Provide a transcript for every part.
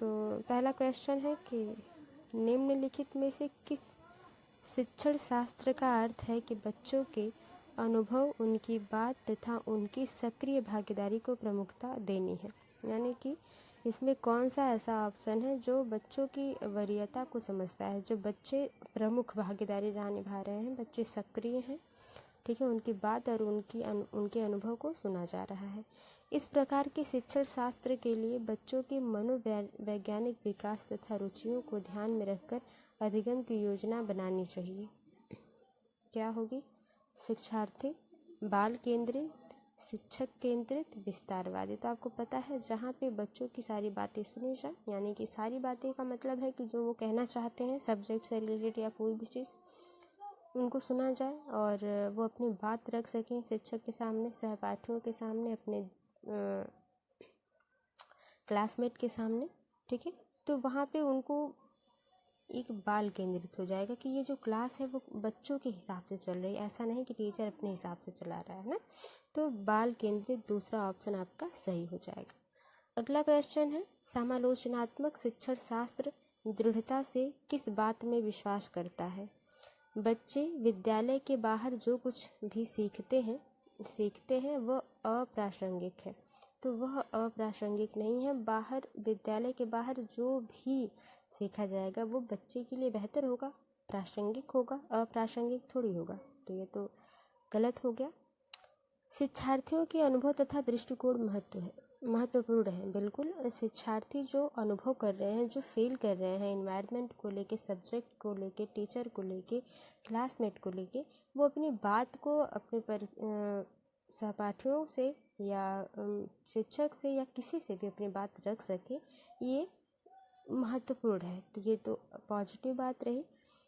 तो पहला क्वेश्चन है कि निम्नलिखित में से किस शिक्षण शास्त्र का अर्थ है कि बच्चों के अनुभव, उनकी बात तथा उनकी सक्रिय भागीदारी को प्रमुखता देनी है। यानी कि इसमें कौन सा ऐसा ऑप्शन है जो बच्चों की वरीयता को समझता है, जो बच्चे प्रमुख भागीदारी जहाँ निभा रहे हैं, बच्चे सक्रिय हैं, ठीक है, उनकी बात और उनके अनुभव को सुना जा रहा है। इस प्रकार के शिक्षण शास्त्र के लिए बच्चों के मनोवैज्ञानिक विकास तथा रुचियों को ध्यान में रखकर अधिगम की योजना बनानी चाहिए। क्या होगी? शिक्षार्थी, बाल केंद्रित, शिक्षक केंद्रित, विस्तारवादी। तो आपको पता है जहाँ पे बच्चों की सारी बातें सुनी जाए, यानी कि सारी बातें का मतलब है कि जो वो कहना चाहते हैं सब्जेक्ट से रिलेटेड या कोई भी चीज़, उनको सुना जाए और वो अपनी बात रख सकें शिक्षक के सामने, सहपाठियों के सामने, अपने क्लासमेट के सामने, ठीक है। तो वहाँ पे उनको एक बाल केंद्रित हो जाएगा कि ये जो क्लास है वो बच्चों के हिसाब से चल रही है, ऐसा नहीं कि टीचर अपने हिसाब से चला रहा है ना। तो बाल केंद्रित दूसरा ऑप्शन आपका सही हो जाएगा। अगला क्वेश्चन है, समालोचनात्मक शिक्षण शास्त्र दृढ़ता से किस बात में विश्वास करता है? बच्चे विद्यालय के बाहर जो कुछ भी सीखते हैं वह अप्रासंगिक है। तो वह अप्रासंगिक नहीं है। बाहर, विद्यालय के बाहर जो भी सीखा जाएगा वो बच्चे के लिए बेहतर होगा, प्रासंगिक होगा, अप्रासंगिक थोड़ी होगा। तो ये तो गलत हो गया। शिक्षार्थियों के अनुभव तथा दृष्टिकोण महत्वपूर्ण है। बिल्कुल, शिक्षार्थी जो अनुभव कर रहे हैं, जो फील कर रहे हैं एनवायरनमेंट को लेके, सब्जेक्ट को लेके, टीचर को लेके, क्लासमेट को लेके, वो अपनी बात को अपने सहपाठियों से या शिक्षक से या किसी से भी अपनी बात रख सके, ये महत्वपूर्ण है। तो ये तो पॉजिटिव बात रही।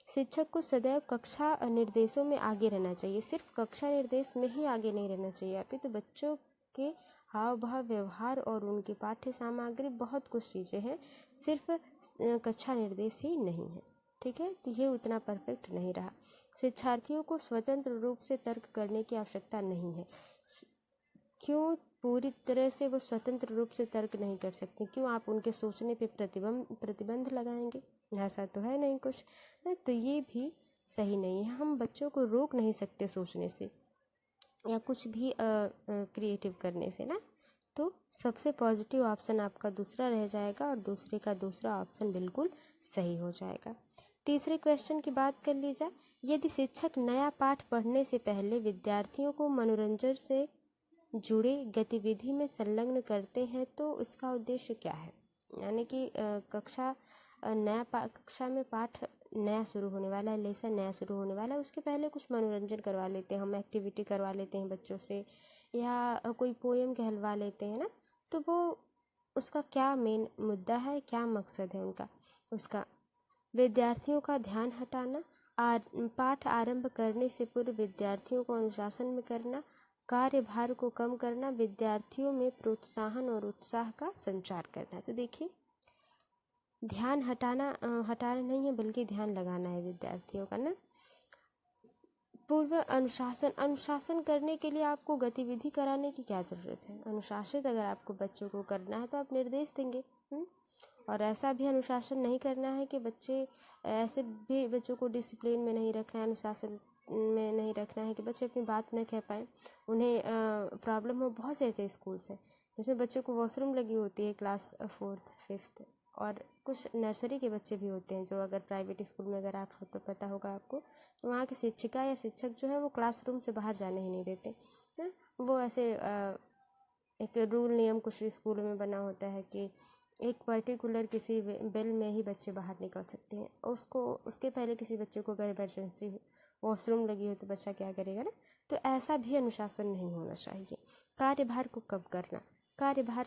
शिक्षक को सदैव कक्षा निर्देशों में आगे रहना चाहिए। सिर्फ कक्षा निर्देश में ही आगे नहीं रहना चाहिए, अभी तो बच्चों के हाव भाव, व्यवहार और उनकी पाठ्य सामग्री, बहुत कुछ चीज़ें हैं, सिर्फ कक्षा निर्देश ही नहीं है, ठीक है। तो ये उतना परफेक्ट नहीं रहा। शिक्षार्थियों को स्वतंत्र रूप से तर्क करने की आवश्यकता नहीं है। क्यों पूरी तरह से वो स्वतंत्र रूप से तर्क नहीं कर सकते? क्यों आप उनके सोचने पे प्रतिबंध लगाएंगे? ऐसा तो है नहीं कुछ। तो ये भी सही नहीं है। हम बच्चों को रोक नहीं सकते सोचने से या कुछ भी क्रिएटिव करने से ना। तो सबसे पॉजिटिव ऑप्शन आपका दूसरा रह जाएगा और दूसरे का दूसरा ऑप्शन बिल्कुल सही हो जाएगा। तीसरे क्वेश्चन की बात कर ली जाए, यदि शिक्षक नया पाठ पढ़ने से पहले विद्यार्थियों को मनोरंजन से जुड़े गतिविधि में संलग्न करते हैं तो इसका उद्देश्य क्या है? यानी कि कक्षा में पाठ नया शुरू होने वाला है, लेसन नया शुरू होने वाला है, उसके पहले कुछ मनोरंजन करवा लेते हैं, हम एक्टिविटी करवा लेते हैं बच्चों से, या कोई पोएम कहलवा लेते हैं ना। तो वो उसका क्या मेन मुद्दा है, क्या मकसद है उसका विद्यार्थियों का ध्यान हटाना, पाठ आरंभ करने से पूर्व विद्यार्थियों को अनुशासन में करना, कार्यभार को कम करना, विद्यार्थियों में प्रोत्साहन और उत्साह का संचार करना। तो देखिए, ध्यान हटाना नहीं है बल्कि ध्यान लगाना है विद्यार्थियों का ना। पूर्व अनुशासन करने के लिए आपको गतिविधि कराने की क्या ज़रूरत है? अनुशासित अगर आपको बच्चों को करना है तो आप निर्देश देंगे। और ऐसा भी अनुशासन नहीं करना है कि ऐसे भी बच्चों को डिसिप्लिन में नहीं रखना है, अनुशासन में नहीं रखना है कि बच्चे अपनी बात न कह पाएँ, उन्हें प्रॉब्लम हो। बहुत से ऐसे स्कूल्स हैं जिसमें बच्चों को वॉशरूम लगी होती है क्लास 4th 5th, और कुछ नर्सरी के बच्चे भी होते हैं जो, अगर प्राइवेट स्कूल में अगर आप हो तो पता होगा आपको, तो वहाँ की शिक्षिका या शिक्षक जो है वो क्लासरूम से बाहर जाने ही नहीं देते ना। वो ऐसे एक रूल नियम कुछ स्कूलों में बना होता है कि एक पर्टिकुलर किसी बेल में ही बच्चे बाहर निकल सकते हैं। उसके पहले किसी बच्चे को अगर इमरजेंसी वॉशरूम लगी हो तो बच्चा क्या करेगा ना। तो ऐसा भी अनुशासन नहीं होना चाहिए। कार्यभार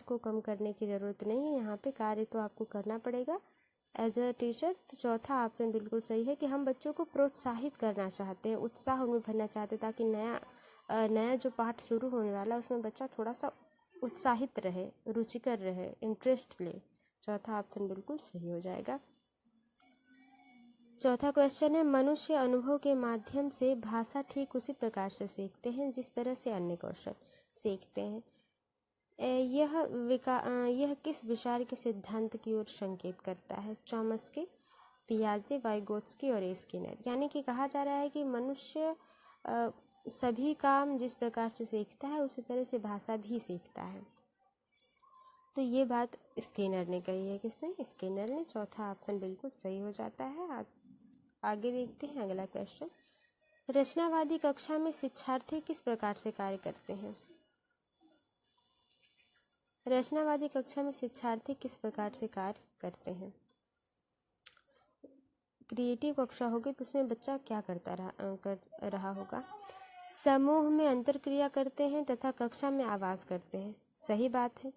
को कम करने की ज़रूरत नहीं है। यहाँ पे कार्य तो आपको करना पड़ेगा एज अ टीचर। तो चौथा ऑप्शन बिल्कुल सही है कि हम बच्चों को प्रोत्साहित करना चाहते हैं, उत्साह उनमें भरना चाहते हैं, ताकि नया जो पाठ शुरू होने वाला है उसमें बच्चा थोड़ा सा उत्साहित रहे, रुचिकर रहे, इंटरेस्ट ले। चौथा ऑप्शन बिल्कुल सही हो जाएगा। चौथा क्वेश्चन है, मनुष्य अनुभव के माध्यम से भाषा ठीक उसी प्रकार से सीखते हैं जिस तरह से अन्य कौशल सीखते हैं। यह किस विचार के सिद्धांत की ओर संकेत करता है? चॉम्स्की, पियाजे, वाइगोत्स्की और स्किनर। यानी कि कहा जा रहा है कि मनुष्य सभी काम जिस प्रकार से सीखता है उसी तरह से भाषा भी सीखता है। तो ये बात स्किनर ने कही है। किसने? स्किनर ने। चौथा ऑप्शन बिल्कुल सही हो जाता है। आगे देखते हैं अगला क्वेश्चन। रचनावादी कक्षा में शिक्षार्थी किस प्रकार से कार्य करते हैं? रचनावादी कक्षा में शिक्षार्थी किस प्रकार से कार्य करते हैं? क्रिएटिव कक्षा होगी तो उसमें बच्चा क्या कर रहा होगा? समूह में अंतरक्रिया करते हैं तथा कक्षा में आवाज़ करते हैं। सही बात है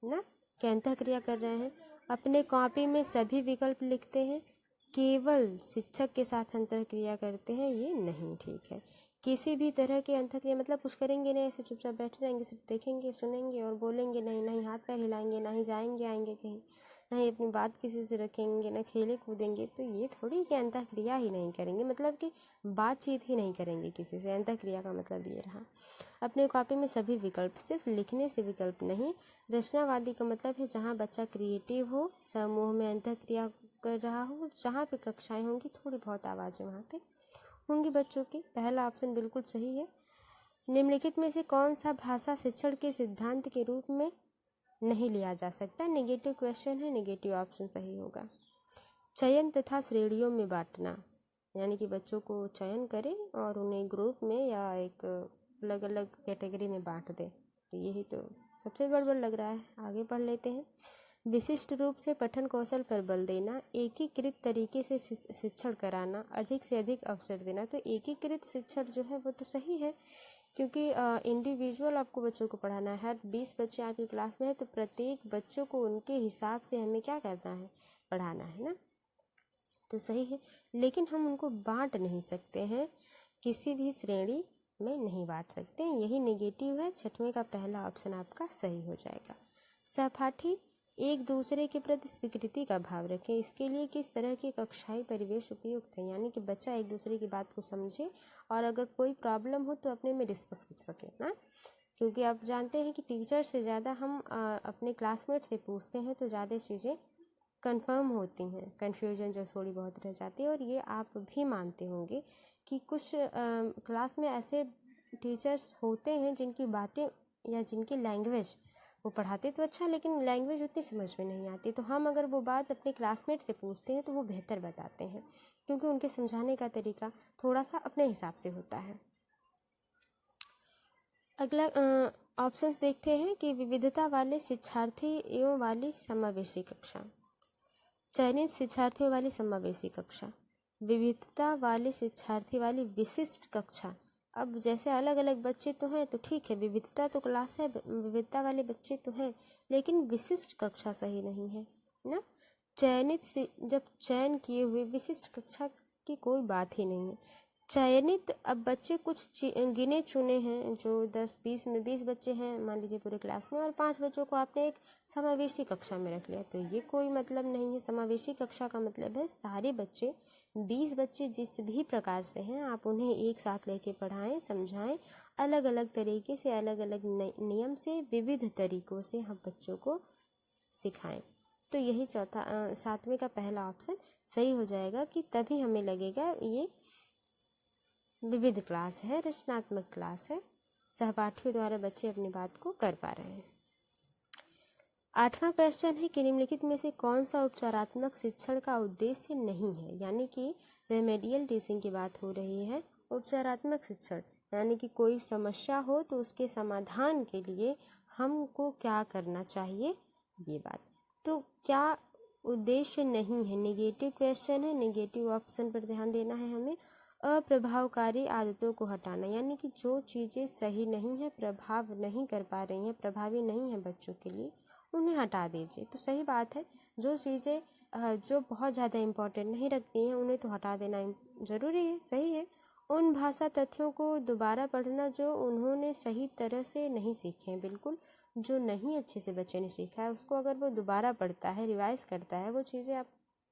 ना, कि अंतःक्रिया कर रहे हैं। अपने कॉपी में सभी विकल्प लिखते हैं, केवल शिक्षक के साथ अंतःक्रिया करते हैं, ये नहीं ठीक है। किसी भी तरह के अंतःक्रिया मतलब कुछ करेंगे नहीं, ऐसे चुपचाप बैठे रहेंगे, सिर्फ देखेंगे, सुनेंगे और बोलेंगे नहीं, नहीं हाथ पैर हिलाएंगे, ना ही जाएंगे आएंगे कहीं, ना ही अपनी बात किसी से रखेंगे, ना खेले कूदेंगे, तो ये थोड़ी कि अंतःक्रिया ही नहीं करेंगे, मतलब कि बातचीत ही नहीं करेंगे किसी से। अंतःक्रिया का मतलब ये रहा। अपने कॉपी में सभी विकल्प, सिर्फ लिखने से विकल्प नहीं। रचनावादी का मतलब है जहाँ बच्चा क्रिएटिव हो, समूह में अंतःक्रिया कर रहा हो, जहाँ पे कक्षाएं होंगी, थोड़ी बहुत आवाज़ें वहाँ पे होंगी बच्चों की। पहला ऑप्शन बिल्कुल सही है। निम्नलिखित में से कौन सा भाषा शिक्षण के सिद्धांत के रूप में नहीं लिया जा सकता? नेगेटिव क्वेश्चन है, नेगेटिव ऑप्शन सही होगा। चयन तथा श्रेणियों में बांटना, यानी कि बच्चों को चयन करें और उन्हें ग्रुप में या एक अलग अलग कैटेगरी में बांट दें, तो यही तो सबसे गड़बड़ लग रहा है। आगे पढ़ लेते हैं। विशिष्ट रूप से पठन कौशल पर बल देना, एकीकृत तरीके से शिक्षण कराना, अधिक से अधिक अवसर देना। तो एकीकृत शिक्षण जो है वो तो सही है, क्योंकि इंडिविजुअल आपको बच्चों को पढ़ाना है। हर 20 बच्चे आपकी क्लास में है तो प्रत्येक बच्चों को उनके हिसाब से हमें क्या करना है? पढ़ाना है ना, तो सही है। लेकिन हम उनको बांट नहीं सकते हैं, किसी भी श्रेणी में नहीं बांट सकते हैं, यही नेगेटिव है। छठवें का पहला ऑप्शन आपका सही हो जाएगा। सहपाठी एक दूसरे के प्रति स्वीकृति का भाव रखें, इसके लिए किस तरह की कक्षाई परिवेश उपयुक्त है? यानी कि बच्चा एक दूसरे की बात को समझे और अगर कोई प्रॉब्लम हो तो अपने में डिस्कस कर सके ना, क्योंकि आप जानते हैं कि टीचर से ज़्यादा हम अपने क्लासमेट से पूछते हैं तो ज़्यादा चीज़ें कंफर्म होती हैं, कन्फ्यूजन जो थोड़ी बहुत रह जाती है। और ये आप भी मानते होंगे कि कुछ क्लास में ऐसे टीचर्स होते हैं जिनकी बातें या जिनकी लैंग्वेज वो पढ़ाते तो अच्छा, लेकिन लैंग्वेज उतनी समझ में नहीं आती, तो हम अगर वो बात अपने क्लासमेट से पूछते हैं तो वो बेहतर बताते हैं, क्योंकि उनके समझाने का तरीका थोड़ा सा अपने हिसाब से होता है। अगला ऑप्शंस देखते हैं कि विविधता वाले शिक्षार्थियों वाली समावेशी कक्षा, चयनित शिक्षार्थियों वाली समावेशी कक्षा, विविधता वाले शिक्षार्थी वाली विशिष्ट कक्षा। अब जैसे अलग अलग बच्चे तो हैं तो ठीक है, विविधता तो क्लास है, विविधता वाले बच्चे तो हैं, लेकिन विशिष्ट कक्षा सही नहीं है ना। चयनित से जब चयन किए हुए, विशिष्ट कक्षा की कोई बात ही नहीं है। चयनित, अब बच्चे कुछ गिने चुने हैं, जो 10-20 में 20 बच्चे हैं मान लीजिए पूरे क्लास में, और 5 बच्चों को आपने एक समावेशी कक्षा में रख लिया, तो ये कोई मतलब नहीं है। समावेशी कक्षा का मतलब है सारे बच्चे, 20 बच्चे जिस भी प्रकार से हैं आप उन्हें एक साथ लेके पढ़ाएं, समझाएं, अलग अलग तरीके से, अलग अलग नियम से, विविध तरीकों से हम बच्चों को सिखाएं। तो यही सातवें का पहला ऑप्शन सही हो जाएगा, कि तभी हमें लगेगा ये विविध क्लास है, रचनात्मक क्लास है, सहपाठियों द्वारा बच्चे अपनी बात को कर पा रहे हैं। आठवां क्वेश्चन है कि निम्नलिखित में से कौन सा उपचारात्मक शिक्षण का उद्देश्य नहीं है? यानी कि रेमेडियल टीचिंग की बात हो रही है। उपचारात्मक शिक्षण यानी कि कोई समस्या हो तो उसके समाधान के लिए हमको क्या करना चाहिए, ये बात। तो क्या उद्देश्य नहीं है? नेगेटिव क्वेश्चन है, नेगेटिव ऑप्शन पर ध्यान देना है हमें। अप्रभावकारी आदतों को हटाना, यानी कि जो चीज़ें सही नहीं है, प्रभाव नहीं कर पा रही हैं, प्रभावी नहीं है बच्चों के लिए, उन्हें हटा दीजिए। तो सही बात है, जो चीज़ें जो बहुत ज़्यादा इम्पोर्टेंट नहीं रखती हैं उन्हें तो हटा देना ज़रूरी है, सही है। उन भाषा तथ्यों को दोबारा पढ़ना जो उन्होंने सही तरह से नहीं सीखे हैं, बिल्कुल जो नहीं अच्छे से बच्चे ने सीखा है उसको अगर वो दोबारा पढ़ता है, रिवाइज करता है, वो चीज़ें आप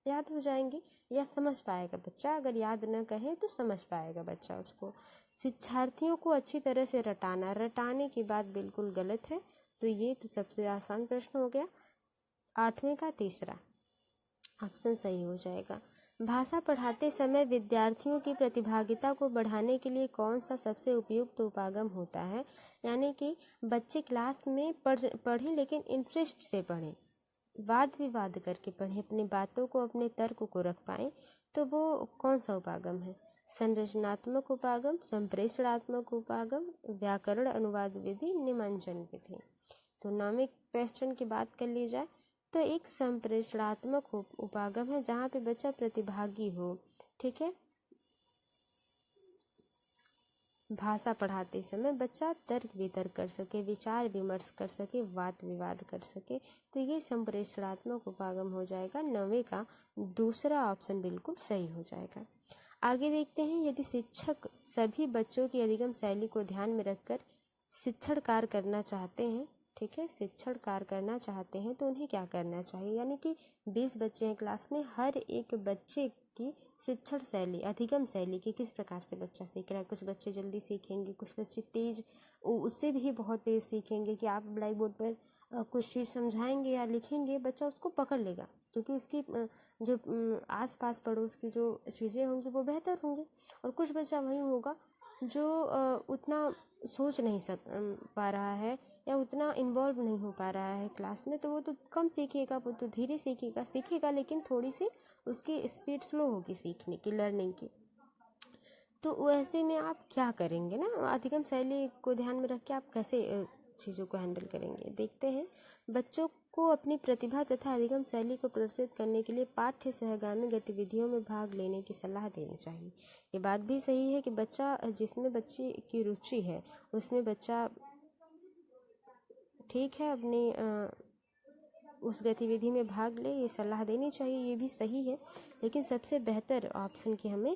याद हो जाएंगी या समझ पाएगा बच्चा। अगर याद न कहे तो समझ पाएगा बच्चा उसको। शिक्षार्थियों को अच्छी तरह से रटाना, रटाने की बात बिल्कुल गलत है। तो ये तो सबसे आसान प्रश्न हो गया, 8वें का तीसरा ऑप्शन सही हो जाएगा। भाषा पढ़ाते समय विद्यार्थियों की प्रतिभागिता को बढ़ाने के लिए कौन सा सबसे उपयुक्त उपागम होता है? यानी कि बच्चे क्लास में पढ़ें लेकिन इंटरेस्ट से पढ़ें, वाद विवाद करके पढ़ें, अपनी बातों को, अपने तर्क को रख पाएँ, तो वो कौन सा उपागम है? संरचनात्मक उपागम, संप्रेषणात्मक उपागम, व्याकरण अनुवाद विधि, निमंजन विधि। तो 9वें क्वेश्चन की बात कर ली जाए तो एक संप्रेषणात्मक उपागम है जहाँ पे बच्चा प्रतिभागी हो, ठीक है। भाषा पढ़ाते समय बच्चा तर्क वितर्क कर सके, विचार विमर्श कर सके, वाद विवाद कर सके, तो ये संप्रेषणात्मक उपागम हो जाएगा। 9वें का दूसरा ऑप्शन बिल्कुल सही हो जाएगा। आगे देखते हैं, यदि शिक्षक सभी बच्चों की अधिगम शैली को ध्यान में रखकर शिक्षण कार्य करना चाहते हैं, ठीक है, शिक्षण कार्य करना चाहते हैं तो उन्हें क्या करना चाहिए? यानी कि 20 बच्चे हैं क्लास में, हर एक बच्चे की शिक्षण शैली, अधिगम शैली की किस प्रकार से बच्चा सीख रहा है। कुछ बच्चे जल्दी सीखेंगे, कुछ बच्चे तेज, उससे भी बहुत तेज सीखेंगे कि आप ब्लैक बोर्ड पर कुछ चीज़ समझाएंगे या लिखेंगे, बच्चा उसको पकड़ लेगा क्योंकि उसकी जो आस पास पड़ोस की जो चीज़ें होंगी वो बेहतर होंगी। और कुछ बच्चा वही होगा जो उतना सोच नहीं पा रहा है या उतना इन्वॉल्व नहीं हो पा रहा है क्लास में, तो वो तो कम सीखेगा, वो तो धीरे सीखेगा लेकिन थोड़ी सी उसकी स्पीड स्लो होगी सीखने की, लर्निंग की। तो ऐसे में आप क्या करेंगे ना, अधिगम शैली को ध्यान में रख के आप कैसे चीज़ों को हैंडल करेंगे। देखते हैं, बच्चों को अपनी प्रतिभा तथा अधिगम शैली को प्रदर्शित करने के लिए पाठ्य सहगामी गतिविधियों में भाग लेने की सलाह देनी चाहिए। ये बात भी सही है कि बच्चा जिसमें बच्चे की रुचि है उसमें बच्चा, ठीक है, अपनी उस गतिविधि में भाग ले, ये सलाह देनी चाहिए, ये भी सही है। लेकिन सबसे बेहतर ऑप्शन की हमें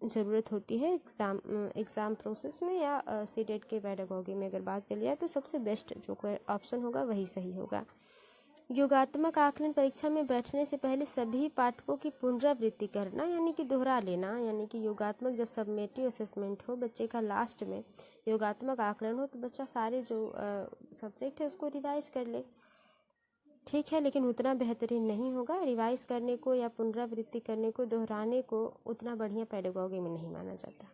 ज़रूरत होती है एग्ज़ाम प्रोसेस में या सीटेट के पेडागॉजी में अगर बात कर लिया तो सबसे बेस्ट जो ऑप्शन होगा वही सही होगा। योगात्मक आकलन परीक्षा में बैठने से पहले सभी पाठकों की पुनरावृत्ति करना, यानी कि दोहरा लेना, यानी कि योगात्मक जब सबमेटिव असेसमेंट हो बच्चे का, लास्ट में योगात्मक आकलन हो तो बच्चा सारे जो सब्जेक्ट है उसको रिवाइज कर ले, ठीक है। लेकिन उतना बेहतरीन नहीं होगा, रिवाइज करने को या पुनरावृत्ति करने को, दोहराने को उतना बढ़िया पेडागॉजी में नहीं माना जाता।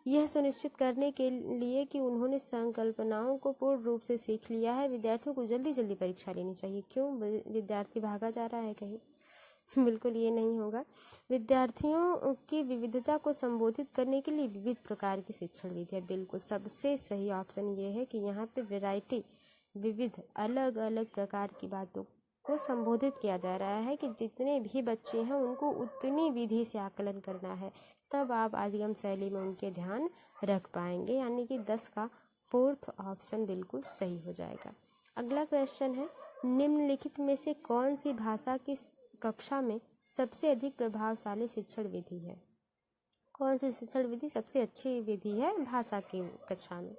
यह सुनिश्चित करने के लिए कि उन्होंने संकल्पनाओं को पूर्ण रूप से सीख लिया है, विद्यार्थियों को जल्दी जल्दी परीक्षा लेनी चाहिए। क्यों? विद्यार्थी भागा जा रहा है कहीं बिल्कुल ये नहीं होगा। विद्यार्थियों की विविधता को संबोधित करने के लिए विविध प्रकार की शिक्षण विधि है, बिल्कुल सबसे सही ऑप्शन ये है कि यहाँ पे वैरायटी, विविध अलग अलग प्रकार की बातों को संबोधित किया जा रहा है कि जितने भी बच्चे हैं उनको उतनी विधि से आकलन करना है, तब आप अधिगम शैली में उनके ध्यान रख पाएंगे। यानी कि 10 का 4th ऑप्शन बिल्कुल सही हो जाएगा। अगला क्वेश्चन है, निम्नलिखित में से कौन सी भाषा की कक्षा में सबसे अधिक प्रभावशाली शिक्षण विधि है? कौन सी शिक्षण विधि सबसे अच्छी विधि है भाषा की कक्षा में?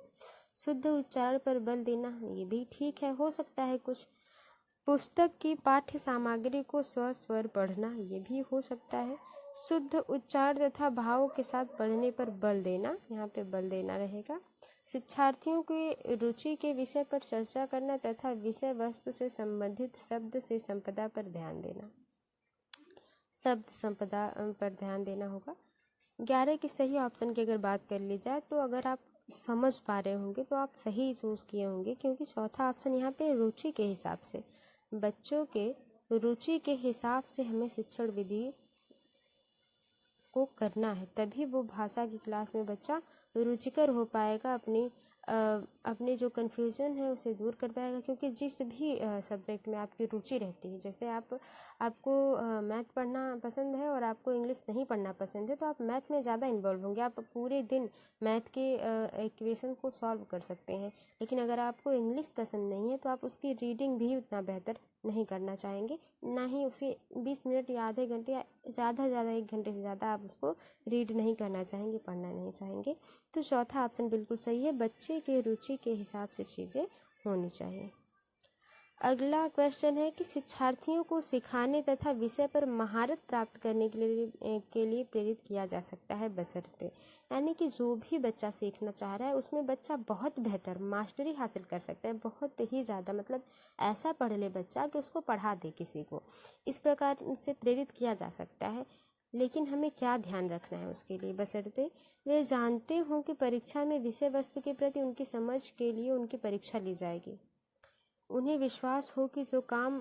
शुद्ध उच्चारण पर बल देना, ये भी ठीक है, हो सकता है कुछ। पुस्तक की पाठ्य सामग्री को स्वर पढ़ना, ये भी हो सकता है। शुद्ध उच्चारण तथा भावों के साथ पढ़ने पर बल देना, यहाँ पे बल देना रहेगा। शिक्षार्थियों की रुचि के विषय पर चर्चा करना तथा विषय वस्तु से संबंधित शब्द से संपदा पर ध्यान देना, शब्द संपदा पर ध्यान देना होगा। 11 के सही ऑप्शन की अगर बात कर ली जाए तो अगर आप समझ पा रहे होंगे तो आप सही चूज किए होंगे, क्योंकि चौथा ऑप्शन यहाँ पे रुचि के हिसाब से, बच्चों के रुचि के हिसाब से हमें शिक्षण विधि को करना है, तभी वो भाषा की क्लास में बच्चा रुचिकर हो पाएगा, अपने जो कन्फ्यूजन है उसे दूर कर पाएगा। क्योंकि जिस भी सब्जेक्ट में आपकी रुचि रहती है, जैसे आपको मैथ पढ़ना पसंद है और आपको इंग्लिश नहीं पढ़ना पसंद है, तो आप मैथ में ज़्यादा इन्वॉल्व होंगे, आप पूरे दिन मैथ के इक्वेशन को सॉल्व कर सकते हैं। लेकिन अगर आपको इंग्लिश पसंद नहीं है तो आप उसकी रीडिंग भी उतना बेहतर नहीं करना चाहेंगे, ना ही उसे 20 मिनट या आधे घंटे या ज़्यादा से ज़्यादा 1 घंटे से ज़्यादा आप उसको रीड नहीं करना चाहेंगे, पढ़ना नहीं चाहेंगे। तो चौथा ऑप्शन बिल्कुल सही है, बच्चे के रुचि के हिसाब से चीज़ें होनी चाहिए। अगला क्वेश्चन है कि शिक्षार्थियों को सिखाने तथा विषय पर महारत प्राप्त करने के लिए प्रेरित किया जा सकता है बशर्ते, यानी कि जो भी बच्चा सीखना चाह रहा है उसमें बच्चा बहुत बेहतर मास्टरी हासिल कर सकता है, बहुत ही ज़्यादा, मतलब ऐसा पढ़ ले बच्चा कि उसको पढ़ा दे किसी को, इस प्रकार से प्रेरित किया जा सकता है। लेकिन हमें क्या ध्यान रखना है उसके लिए, बशर्ते वे जानते हों कि परीक्षा में विषय वस्तु के प्रति उनकी समझ के लिए उनकी परीक्षा ली जाएगी। उन्हें विश्वास हो कि जो काम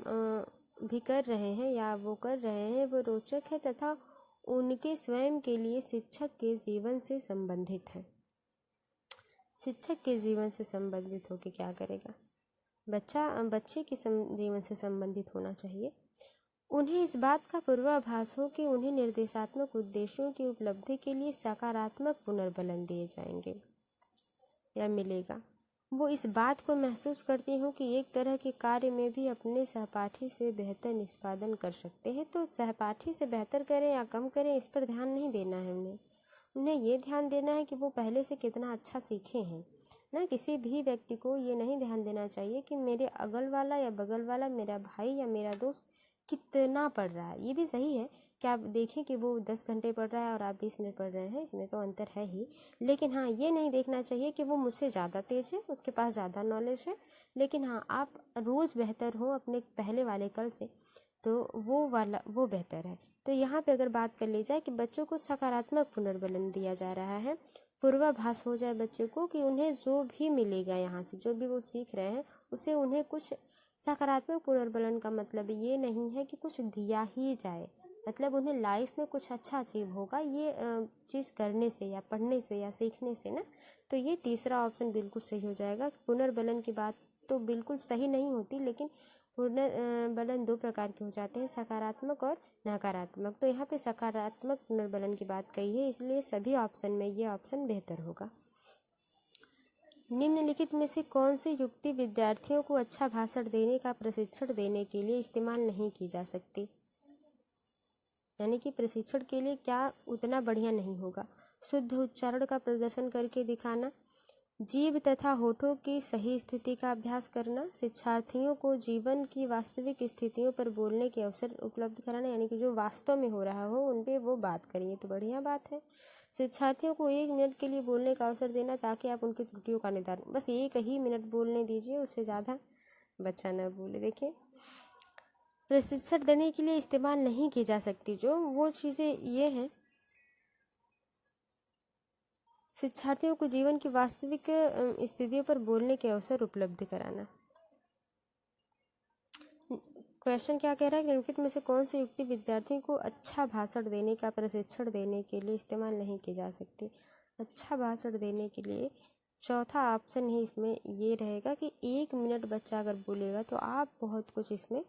भी कर रहे हैं या वो कर रहे हैं वो रोचक है तथा उनके स्वयं के लिए शिक्षक के जीवन से संबंधित है। शिक्षक के जीवन से संबंधित होकर क्या करेगा, बच्चे के जीवन से संबंधित होना चाहिए। उन्हें इस बात का पूर्वाभास हो कि उन्हें निर्देशात्मक उद्देश्यों की उपलब्धि के लिए सकारात्मक पुनर्बलन दिए जाएंगे या मिलेगा। वो इस बात को महसूस करती हूँ कि एक तरह के कार्य में भी अपने सहपाठी से बेहतर निष्पादन कर सकते हैं। तो सहपाठी से बेहतर करें या कम करें इस पर ध्यान नहीं देना है उन्हें ये ध्यान देना है कि वो पहले से कितना अच्छा सीखे हैं ना। किसी भी व्यक्ति को ये नहीं ध्यान देना चाहिए कि मेरे अगल वाला या बगल वाला, मेरा भाई या मेरा दोस्त कितना पढ़ रहा है। ये भी सही है कि आप देखें कि वो 10 घंटे पढ़ रहा है और आप 20 मिनट पढ़ रहे हैं, इसमें तो अंतर है ही। लेकिन हाँ, ये नहीं देखना चाहिए कि वो मुझसे ज़्यादा तेज है, उसके पास ज़्यादा नॉलेज है, लेकिन हाँ आप रोज़ बेहतर हो अपने पहले वाले कल से, तो वो बेहतर है। तो यहाँ पे अगर बात कर ली जाए कि बच्चों को सकारात्मक पुनर्बलन दिया जा रहा है, पूर्वाभास हो जाए बच्चे को कि उन्हें जो भी मिलेगा यहाँ से, जो भी वो सीख रहे हैं उसे उन्हें कुछ सकारात्मक पुनर्बलन का मतलब ये नहीं है कि कुछ दिया ही जाए, मतलब उन्हें लाइफ में कुछ अच्छा अचीव होगा ये चीज़ करने से या पढ़ने से या सीखने से ना। तो ये तीसरा ऑप्शन बिल्कुल सही हो जाएगा। पुनर्बलन की बात तो बिल्कुल सही नहीं होती, लेकिन पुनर्बलन 2 प्रकार के हो जाते हैं, सकारात्मक और नकारात्मक। तो यहाँ पे सकारात्मक पुनर्बलन की बात कही है, इसलिए सभी ऑप्शन में ये ऑप्शन बेहतर होगा। निम्नलिखित में से कौन सी युक्ति विद्यार्थियों को अच्छा भाषण देने का प्रशिक्षण देने के लिए इस्तेमाल नहीं की जा सकती, यानी कि प्रशिक्षण के लिए क्या उतना बढ़िया नहीं होगा। शुद्ध उच्चारण का प्रदर्शन करके दिखाना, जीभ तथा होठों की सही स्थिति का अभ्यास करना, शिक्षार्थियों को जीवन की वास्तविक स्थितियों पर बोलने के अवसर उपलब्ध कराना, यानी कि जो वास्तव में हो रहा हो उन पे वो बात करिए, तो बढ़िया बात है। शिक्षार्थियों को 1 मिनट के लिए बोलने का अवसर देना ताकि आप उनकी त्रुटियों का निदान, बस 1 ही मिनट बोलने दीजिए, उससे ज़्यादा बच्चा न बोले। देखिए, प्रशिक्षण देने के लिए इस्तेमाल नहीं की जा सकती जो वो चीज़ें ये हैं, शिक्षार्थियों को जीवन की वास्तविक स्थितियों पर बोलने के अवसर उपलब्ध कराना। क्वेश्चन क्या कह रहा है कि निम्नलिखित में से कौन सी युक्ति विद्यार्थियों को अच्छा भाषण देने का प्रशिक्षण देने के लिए इस्तेमाल नहीं की जा सकती। अच्छा भाषण देने के लिए चौथा ऑप्शन ही इसमें ये रहेगा कि 1 मिनट बच्चा अगर बोलेगा तो आप बहुत कुछ इसमें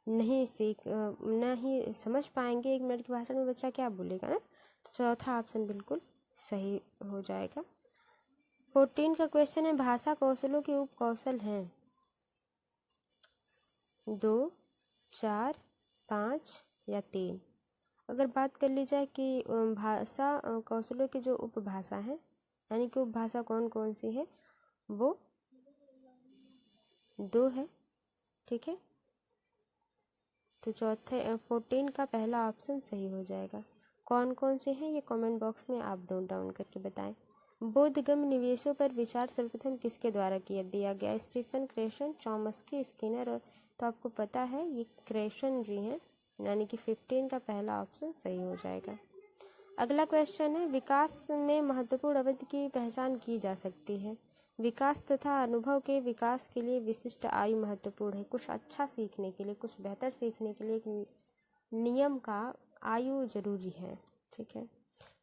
नहीं समझ पाएंगे। 1 मिनट के भाषण में बच्चा क्या बोलेगा ना, तो चौथा ऑप्शन बिल्कुल सही हो जाएगा। 14 का क्वेश्चन है, भाषा कौशलों के उप कौशल हैं 2, 4, 5 या 3। अगर बात कर ली जाए कि भाषा कौशलों की जो उपभाषा है, यानी कि उपभाषा कौन कौन सी है, वो 2 है, ठीक है। तो चौथे 14 का पहला ऑप्शन सही हो जाएगा। कौन कौन से हैं ये कमेंट बॉक्स में आप नोट डाउन करके बताएं। बोधगम्य निवेशों पर विचार सर्वप्रथम किसके द्वारा दिया गया, स्टीफन क्रेशन, चॉम्स्की, स्किनर। और तो आपको पता है ये क्रेशन जी हैं, यानी कि 15 का पहला ऑप्शन सही हो जाएगा। अगला क्वेश्चन है, विकास में महत्वपूर्ण अवधि की पहचान की जा सकती है। विकास तथा अनुभव के विकास के लिए विशिष्ट आयु महत्वपूर्ण है। कुछ अच्छा सीखने के लिए, कुछ बेहतर सीखने के लिए एक नियम का आयु जरूरी है, ठीक है।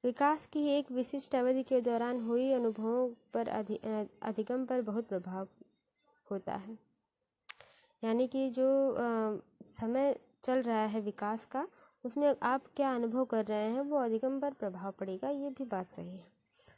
विकास की एक विशिष्ट अवधि के दौरान हुई अनुभवों पर अधिगम पर बहुत प्रभाव होता है, यानी कि जो समय चल रहा है विकास का, उसमें आप क्या अनुभव कर रहे हैं वो अधिगम पर प्रभाव पड़ेगा, ये भी बात सही है।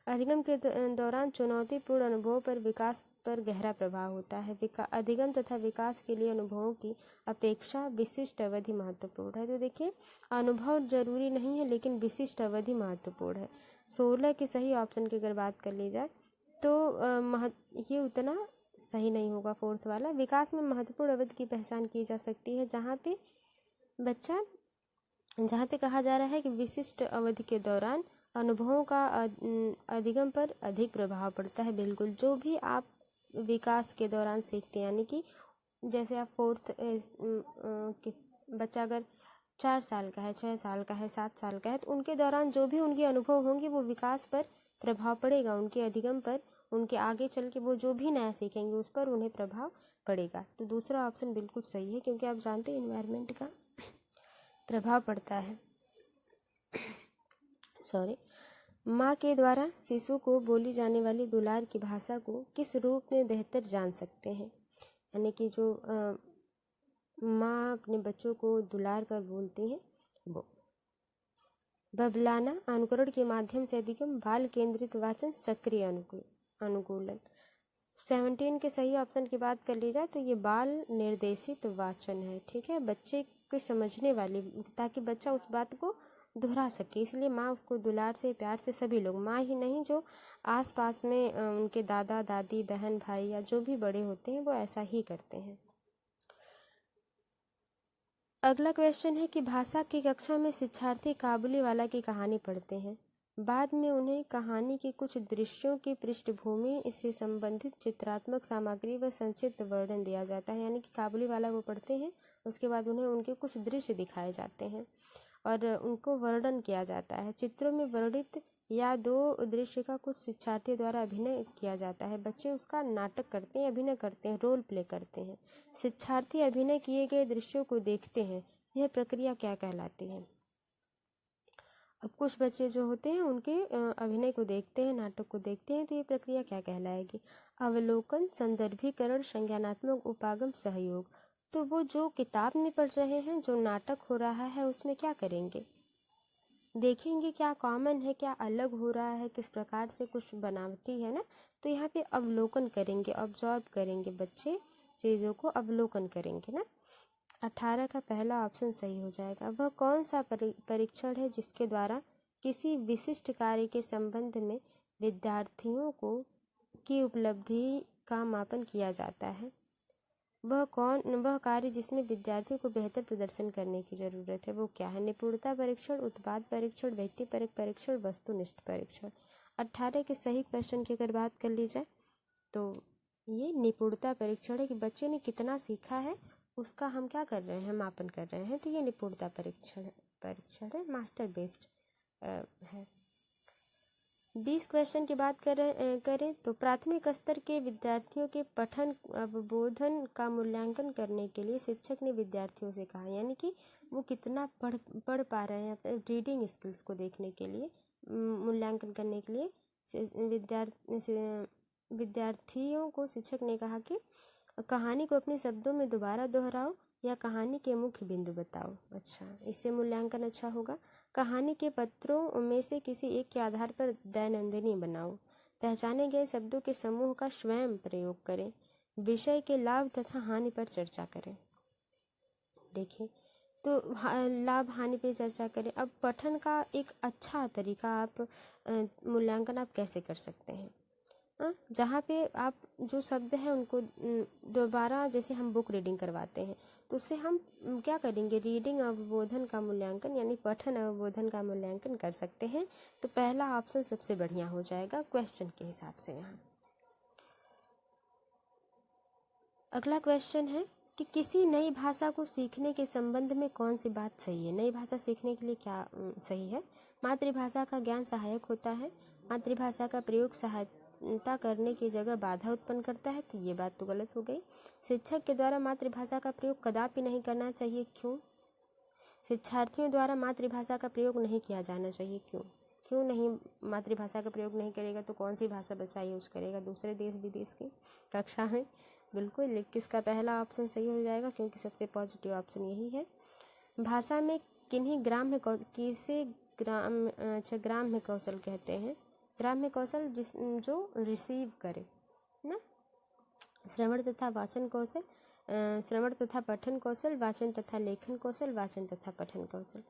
अधिगम के दौरान चुनौतीपूर्ण अनुभवों पर विकास पर गहरा प्रभाव होता है। अधिगम तथा विकास के लिए अनुभवों की अपेक्षा विशिष्ट अवधि महत्वपूर्ण है। तो देखिए, अनुभव जरूरी नहीं है लेकिन विशिष्ट अवधि महत्वपूर्ण है। 16 के सही ऑप्शन की अगर बात कर ली जाए तो ये उतना सही नहीं होगा फोर्थ वाला। विकास में महत्वपूर्ण अवधि की पहचान की जा सकती है जहाँ पे कहा जा रहा है कि विशिष्ट अवधि के दौरान अनुभवों का अधिगम पर अधिक प्रभाव पड़ता है। बिल्कुल, जो भी आप विकास के दौरान सीखते हैं, यानी कि जैसे आप बच्चा अगर 4 साल का है, 6 साल का है, 7 साल का है, तो उनके दौरान जो भी उनके अनुभव होंगे वो विकास पर प्रभाव पड़ेगा, उनके अधिगम पर, उनके आगे चल के वो जो भी नया सीखेंगे उस पर उन्हें प्रभाव पड़ेगा। तो दूसरा ऑप्शन बिल्कुल सही है, क्योंकि आप जानते हैं इन्वायरमेंट का प्रभाव पड़ता है। माँ के द्वारा शिशु को बोली जाने वाली दुलार की भाषा को किस रूप में बेहतर जान सकते हैं? यानी कि जो माँ अपने बच्चों को दुलार कर बोलती हैं वो। बबलाना, अनुकरण के माध्यम से अधिगम, बाल केंद्रित वाचन, सक्रिय अनुकूलन। 17 के सही ऑप्शन की बात कर ली जाए तो ये बाल निर्देशित वाचन है। ठीक है, बच्चे को समझने वाली, ताकि बच्चा उस बात को दोहरा सके, इसलिए माँ उसको दुलार से, प्यार से, सभी लोग, माँ ही नहीं जो आसपास में उनके दादा दादी, बहन भाई या जो भी बड़े होते हैं वो ऐसा ही करते हैं। अगला क्वेश्चन है कि भाषा की कक्षा में शिक्षार्थी काबुलीवाला की कहानी पढ़ते हैं। बाद में उन्हें कहानी के कुछ दृश्यों की पृष्ठभूमि से संबंधित चित्रात्मक सामग्री व संक्षिप्त वर्णन दिया जाता है। यानी कि काबुलीवाला वो पढ़ते हैं, उसके बाद उन्हें उनके कुछ दृश्य दिखाए जाते हैं और उनको वर्णन किया जाता है। चित्रों में वर्णित या 2 दृश्य का कुछ शिक्षार्थियों द्वारा अभिनय किया जाता है। बच्चे उसका नाटक करते हैं, अभिनय करते हैं, रोल प्ले करते हैं। शिक्षार्थी अभिनय किए गए दृश्यों को देखते हैं। यह प्रक्रिया क्या कहलाती है? अब कुछ बच्चे जो होते हैं उनके अभिनय को देखते हैं, नाटक को देखते हैं, तो ये प्रक्रिया क्या कहलाएगी? अवलोकन, संदर्भीकरण, संज्ञानात्मक उपागम, सहयोग। तो वो जो किताब में पढ़ रहे हैं, जो नाटक हो रहा है, उसमें क्या करेंगे? देखेंगे क्या कॉमन है, क्या अलग हो रहा है, किस प्रकार से कुछ बनावटी है ना, तो यहाँ पे अवलोकन करेंगे, ऑब्जर्व करेंगे, बच्चे चीज़ों को अवलोकन करेंगे ना। 18 का पहला ऑप्शन सही हो जाएगा। वह कौन सा परीक्षण है जिसके द्वारा किसी विशिष्ट कार्य के संबंध में विद्यार्थियों की उपलब्धि का मापन किया जाता है? वह कार्य जिसमें विद्यार्थियों को बेहतर प्रदर्शन करने की जरूरत है, वो क्या है? निपुणता परीक्षण, उत्पाद परीक्षण, व्यक्तिपरक परीक्षण, वस्तुनिष्ठ परीक्षण। 18 के सही क्वेश्चन की अगर बात कर ली जाए तो ये निपुणता परीक्षण है, कि बच्चे ने कितना सीखा है उसका हम क्या कर रहे हैं, मापन कर रहे हैं, तो ये निपुणता परीक्षण है, मास्टर बेस्ड है। 20 क्वेश्चन की बात करें तो प्राथमिक स्तर के विद्यार्थियों के पठन अवबोधन का मूल्यांकन करने के लिए शिक्षक ने विद्यार्थियों से कहा, यानी कि वो कितना पढ़ पा रहे हैं, अपने रीडिंग स्किल्स को देखने के लिए, मूल्यांकन करने के लिए विद्यार्थियों को शिक्षक ने कहा कि कहानी को अपने शब्दों में दोबारा दोहराओ या कहानी के मुख्य बिंदु बताओ। अच्छा, इससे मूल्यांकन अच्छा होगा। कहानी के पत्रों में से किसी एक के आधार पर दैनंदिनी बनाओ। पहचाने गए शब्दों के समूह का स्वयं प्रयोग करें। विषय के लाभ तथा हानि पर चर्चा करें। देखिए, तो लाभ हानि पर चर्चा करें। अब पठन का एक अच्छा तरीका आप मूल्यांकन आप कैसे कर सकते हैं? जहाँ पे आप जो शब्द हैं उनको दोबारा, जैसे हम बुक रीडिंग करवाते हैं तो उससे हम क्या करेंगे, रीडिंग अवबोधन का मूल्यांकन यानी पठन अवबोधन का मूल्यांकन कर सकते हैं। तो पहला ऑप्शन सबसे बढ़िया हो जाएगा क्वेश्चन के हिसाब से। यहाँ अगला क्वेश्चन है कि किसी नई भाषा को सीखने के संबंध में कौन सी बात सही है? नई भाषा सीखने के लिए क्या सही है? मातृभाषा का ज्ञान सहायक होता है, मातृभाषा का प्रयोग सहायता करने की जगह बाधा उत्पन्न करता है, तो ये बात तो गलत हो गई। शिक्षक के द्वारा मातृभाषा का प्रयोग कदापि नहीं करना चाहिए, क्यों? शिक्षार्थियों द्वारा मातृभाषा का प्रयोग नहीं किया जाना चाहिए, क्यों नहीं? मातृभाषा का प्रयोग नहीं करेगा तो कौन सी भाषा बच्चा यूज करेगा दूसरे देश विदेश की कक्षा में? बिल्कुल, किसका पहला ऑप्शन सही हो जाएगा, क्योंकि सबसे पॉजिटिव ऑप्शन यही है। भाषा में किसे ग्राम्य कौशल कहते हैं? ग्राम्य कौशल जो रिसीव करे ना, श्रवण तथा वाचन कौशल, श्रवण तथा पठन कौशल, वाचन तथा लेखन कौशल, वाचन तथा पठन कौशल।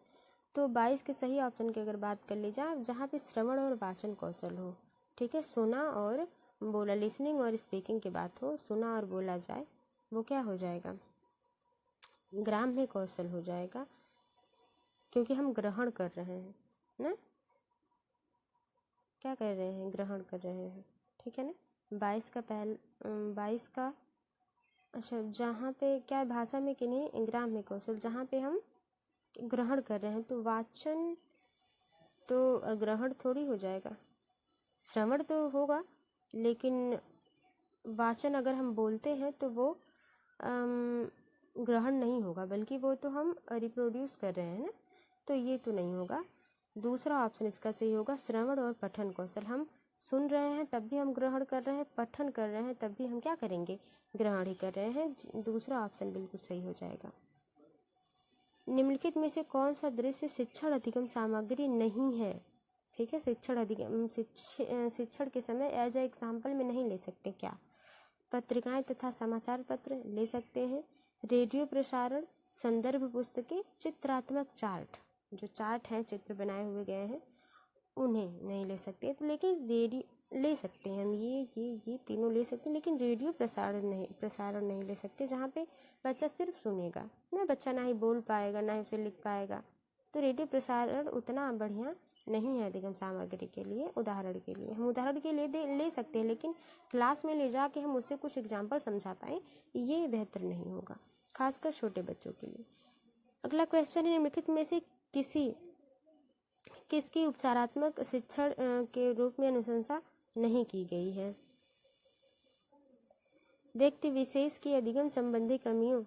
तो 22 के सही ऑप्शन की अगर बात कर ली जाए, जहाँ पे श्रवण और वाचन कौशल हो, ठीक है, सुना और बोला, लिसनिंग और स्पीकिंग की बात हो, सुना और बोला जाए, वो क्या हो जाएगा, ग्राम्य कौशल हो जाएगा, क्योंकि हम ग्रहण कर रहे हैं ना, क्या कर रहे हैं, ग्रहण कर रहे हैं, ठीक है ना। 22 का अच्छा, जहाँ पे क्या है, भाषा में कि नहीं, ग्राम्य कौशल, जहाँ पे हम ग्रहण कर रहे हैं, तो वाचन तो ग्रहण थोड़ी हो जाएगा, श्रवण तो होगा, लेकिन वाचन अगर हम बोलते हैं तो वो ग्रहण नहीं होगा, बल्कि वो तो हम रिप्रोड्यूस कर रहे हैं ना, तो ये तो नहीं होगा। दूसरा ऑप्शन इसका सही होगा, श्रवण और पठन कौशल, हम सुन रहे हैं तब भी हम ग्रहण कर रहे हैं, पठन कर रहे हैं तब भी हम क्या करेंगे, ग्रहण ही कर रहे हैं। दूसरा ऑप्शन बिल्कुल सही हो जाएगा। निम्नलिखित में से कौन सा दृश्य शिक्षण अधिगम सामग्री नहीं है, ठीक है, शिक्षण के समय एज ए एग्जाम्पल में नहीं ले सकते, क्या, पत्रिकाएं तथा समाचार पत्र ले सकते हैं, रेडियो प्रसारण, संदर्भ पुस्तकें, चित्रात्मक चार्ट, जो चार्ट हैं, चित्र बनाए हुए गए हैं, उन्हें नहीं ले सकते। तो लेकिन रेडियो ले सकते हैं हम, ये तीनों ले सकते हैं, लेकिन रेडियो प्रसारण नहीं ले सकते, जहाँ पे बच्चा सिर्फ सुनेगा ना, बच्चा ना ही बोल पाएगा ना ही उसे लिख पाएगा, तो रेडियो प्रसारण उतना बढ़िया नहीं है अधिगम सामग्री के लिए। उदाहरण के लिए हम उदाहरण के लिए ले सकते हैं, लेकिन क्लास में ले जाके हम उससे कुछ एग्जाम्पल समझा पाएँ, ये बेहतर नहीं होगा, खासकर छोटे बच्चों के लिए। अगला क्वेश्चन है, निम्नलिखित में से किसकी उपचारात्मक शिक्षण के रूप में अनुशंसा नहीं की गई है। व्यक्ति विशेष की अधिगम संबंधी कमियों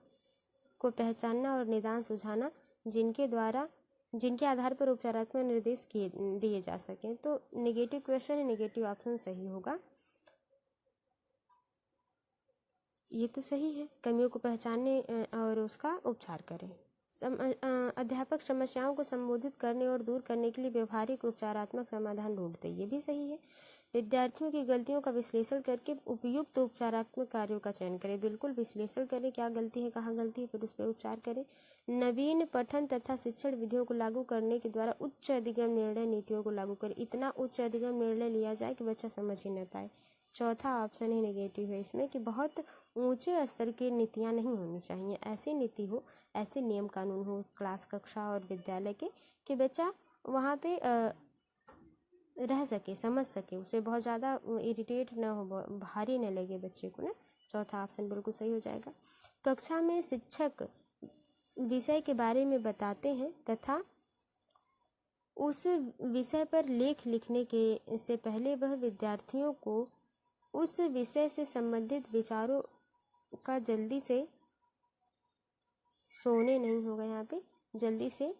को पहचानना और निदान सुझाना, जिनके आधार पर उपचारात्मक निर्देश दिए जा सकें। तो नेगेटिव क्वेश्चन है, नेगेटिव ऑप्शन सही होगा, ये तो सही है, कमियों को पहचानने और उसका उपचार करें। अध्यापक समस्याओं को संबोधित करने और दूर करने के लिए व्यवहारिक उपचारात्मक समाधान ढूंढते, ये भी सही है। विद्यार्थियों की गलतियों का विश्लेषण करके उपयुक्त उपचारात्मक कार्यों का चयन करें, बिल्कुल विश्लेषण करें, क्या गलती है, कहाँ गलती है, फिर उस पर उपचार करें। नवीन पठन तथा शिक्षण विधियों को लागू करने के द्वारा उच्च अधिगम निर्णय नीतियों को लागू करें, इतना उच्च अधिगम निर्णय लिया जाए कि बच्चा समझ ही न पाए। चौथा ऑप्शन ही नेगेटिव है इसमें, कि बहुत ऊंचे स्तर की नीतियाँ नहीं होनी चाहिए, ऐसी नीति हो, ऐसे नियम कानून हो क्लास, कक्षा और विद्यालय के, कि बच्चा वहाँ पे रह सके, समझ सके, उसे बहुत ज़्यादा इरिटेट ना हो, भारी न लगे बच्चे को ना। चौथा ऑप्शन बिल्कुल सही हो जाएगा। कक्षा में शिक्षक विषय के बारे में बताते हैं तथा उस विषय पर लेख लिखने के से पहले वह विद्यार्थियों को उस विषय से संबंधित विचारों का जल्दी से सोने नहीं होगा, यहाँ पे जल्दी से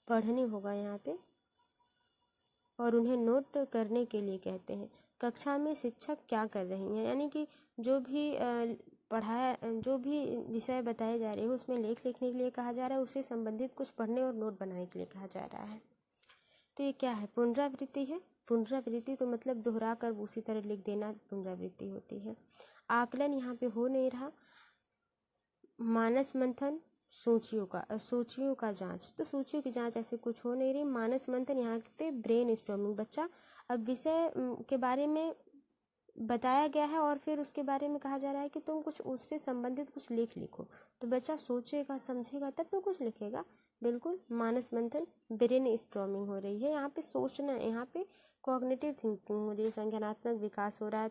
पढ़ने होगा यहाँ पे, और उन्हें नोट करने के लिए कहते हैं। कक्षा में शिक्षक क्या कर रही हैं, यानी कि जो भी जो भी विषय बताए जा रहे हैं उसमें लेख लिखने के लिए कहा जा रहा है, उससे संबंधित कुछ पढ़ने और नोट बनाने के लिए कहा जा रहा है। तो ये क्या है, पुनरावृत्ति है। पुनरावृत्ति तो मतलब दोहरा कर उसी तरह लिख देना पुनरावृत्ति होती है। आकलन यहाँ पे हो नहीं रहा। मानस मंथन, सूचियों का जांच, तो सूचियों की जांच ऐसे कुछ हो नहीं रही। मानस मंथन यहाँ पे ब्रेन स्टॉर्मिंग, बच्चा अब विषय के बारे में बताया गया है और फिर उसके बारे में कहा जा रहा है कि तुम कुछ उससे संबंधित कुछ लिखो, तो बच्चा सोचेगा समझेगा तब तो कुछ लिखेगा, बिल्कुल मानस मंथन, ब्रेन स्टॉर्मिंग हो रही है। यहाँ पे सोचना, यहाँ पे कॉग्निटिव थिंकिंग हो रही है, संज्ञानात्मक विकास हो रहा है।